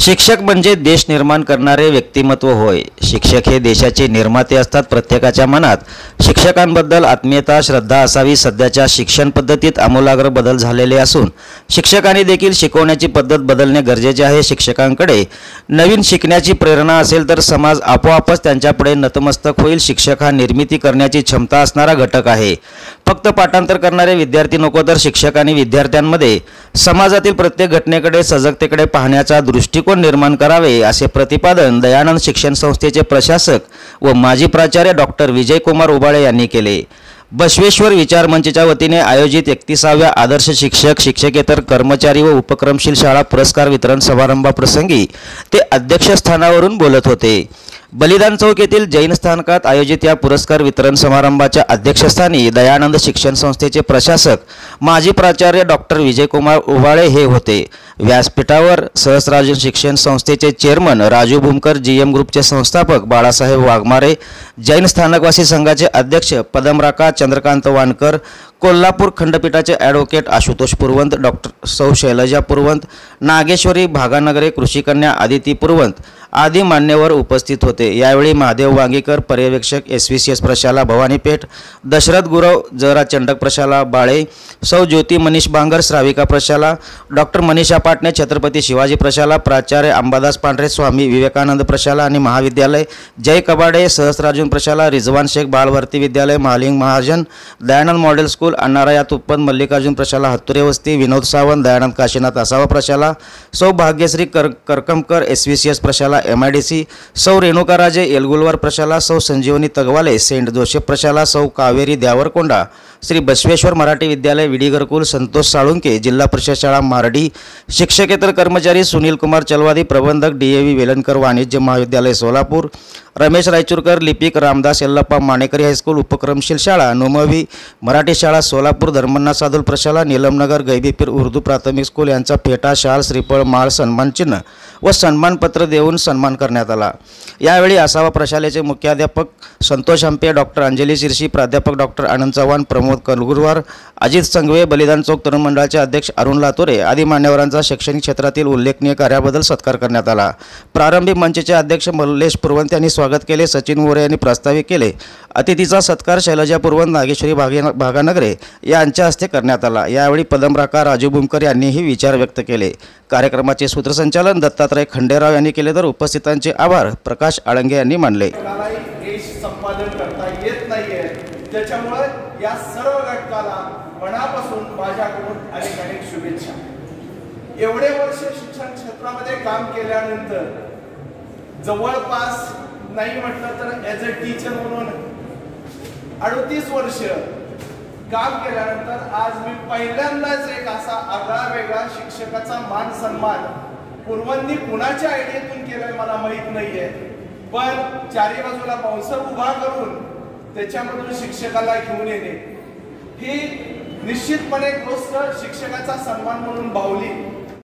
शिक्षक म्हणजे देश निर्माण करणारे व्यक्तिमत्व होय। शिक्षक हे देशाचे निर्माते असतात। प्रत्येकाच्या मनात शिक्षकांबद्दल आत्मीयता, श्रद्धा असावी। सध्याच्या शिक्षण पद्धतीत आमूलाग्र बदल झालेले असून शिक्षकांनी देखील शिकवण्याची पद्धत बदलणे गरजेचे आहे। शिक्षकांकडे नवीन शिकण्याची प्रेरणा असेल तर समाज आपोआपच त्यांच्यापुढे नतमस्तक होईल। शिक्षक हा निर्मिती करण्याची क्षमता असणारा घटक आहे। फक्त पाठांतर करणारे विद्यार्थी नको, तर शिक्षक आणि विद्यार्थ्यांमध्ये समाजातील प्रत्येक घटनेकडे सजगतेकडे पाहण्याचा दृष्टिकोन निर्माण करावे, असे प्रतिपादन दयानंद शिक्षण संस्थेचे प्रशासक व माजी प्राचार्य डॉक्टर विजयकुमार उबाळे यांनी केले। बसवेश्वर विचार मंचच्या वतीने आयोजित 31व्या आदर्श शिक्षक, शिक्षकेतर कर्मचारी व उपक्रमशील शाळा पुरस्कार वितरण समारंभाप्रसंगी ते अध्यक्षस्थानावरून बोलत होते। बलिदान चौक येथील जैन स्थानकात आयोजित या पुरस्कार वितरण समारंभाच्या अध्यक्षस्थानी दयानंद शिक्षण संस्थेचे प्रशासक माजी प्राचार्य डॉक्टर विजयकुमार उबाळे हे होते। व्यासपीठावर सहस्रार्जुन शिक्षण संस्थेचे चेअरमन राजू भूमकर, जीएम ग्रुपचे संस्थापक बाळासाहेब वाघमारे, जैन स्थानकवासी संघाचे अध्यक्ष पदमराका चंद्रकांत वानकर, कोल्हापूर खंडपीठाचे ॲडव्होकेट आशुतोष पुरवंत, डॉक्टर सौ शैलजा पुरवंत, नागेश्वरी भागानगरे, कृषिकन्या आदिती पुरवंत आदी मान्यवर उपस्थित होते। यावेळी महादेव वांगीकर, पर्यवेक्षक SVCS प्रशाला भवानीपेठ, दशरथ गुरव जरा चंडक प्रशाला बाळे, सौ ज्योती मनीष बांगर श्राविका प्रशाला, डॉक्टर मनीषा पाटणे छत्रपती शिवाजी प्रशाला, प्राचार्य अंबादास पांढरे स्वामी विवेकानंद प्रशाला आणि महाविद्यालय, जय कबाडे सहस्रार्जुन प्रशाला, रिजवान शेख बालभारती विद्यालय, महालिंग महाजन, दयानंद मॉडेल स्कूल, अण्णाराया तुप्पन, मल्लिकार्जुन प्रशाला हत्तुरे वस्ती, विनोद सावंत, दयानंद काशीनाथ असावा प्रशाला, सौ भाग्यश्री करकमकर SVCS प्रशाला MIDC, सौ रेणुका राजे एलगुलवार प्रशाला, सौ संजीवनी तगवाले सेंट जोसेफ प्रशाला, सौ कावेरी द्यावरकोंडा श्री बसवेश्वर मराठी विद्यालय विडी घरकुल, संतोष साळुंके जिल्हा परिषद शाळा मारडी, शिक्षकेतर कर्मचारी सुनील कुमार चलवादी, प्रबंधक DAV वेलणकर वाणिज्य महाविद्यालय सोलापूर, रमेश रायचूरकर लिपिक, रामदास यल्लप्पा मानेकरी हायस्कूल, उपक्रमशील शाळा नोमवी मराठी शाळा सोलापूर, धर्मन्ना सादुल प्रशाला, नीलमनगर गैबीपीर उर्दू प्राथमिक स्कूल यांचा फेटा, शाल, श्रीफळ, माळ, सन्मानचिन्ह व सन्मानपत्र देऊन सन्मान करण्यात आला। यावेळी आसावा प्रशालेचे मुख्याध्यापक संतोष हंपे, डॉक्टर अंजली शिरशी, प्राध्यापक डॉक्टर आनंद चव्हाण, प्रमोद कलगुरवार, अजित संघवे, बलिदान चौक तरुण मंडळाचे अध्यक्ष अरुण लातोरे आदी मान्यवरांचा शैक्षणिक क्षेत्रातील उल्लेखनीय कार्याबद्दल सत्कार करण्यात आला। प्रारंभी मंचचे अध्यक्ष मल्लेश पुरवंत यांनी स्वागत केले। सचिन मोरे यांनी प्रास्ताविक केले। अतिथीचा सत्कार शैलजा पुरवंत, नागेश्वरी भागानगरे यांच्या हस्ते करण्यात आला। यावेळी पदमराका राजू भूमकर यांनीही विचार व्यक्त केले। कार्यक्रमाचे सूत्रसंचालन दत्तात्रय खंडेराव यांनी केले, तर उपस्थितांचे आभार प्रकाश आळंगे यांनी मानले। संपादन करता येत नाहीये, त्याच्यामुळे या सर्व घटकाला मनापासून माझ्याकडून अनेक शुभेच्छा। एवढे वर्ष शिक्षण क्षेत्रामध्ये काम केल्यानंतर जवळपास नाही म्हटलं तर ॲज अ टीचर म्हणून 38 वर्ष काम केल्यानंतर आज मी पहिल्यांदाच एक असा आगळा वेगळा शिक्षकाचा मान सन्मान पूर्वांनी कुणाच्या आयडियातून केलाय मला माहीत नाहीये, पण चारी बाजूला बाउन्सर उभा करून त्याच्यामधून शिक्षकाला घेऊन येणे ही निश्चितपणे गोष्ट शिक्षकाचा सन्मान म्हणून भावली।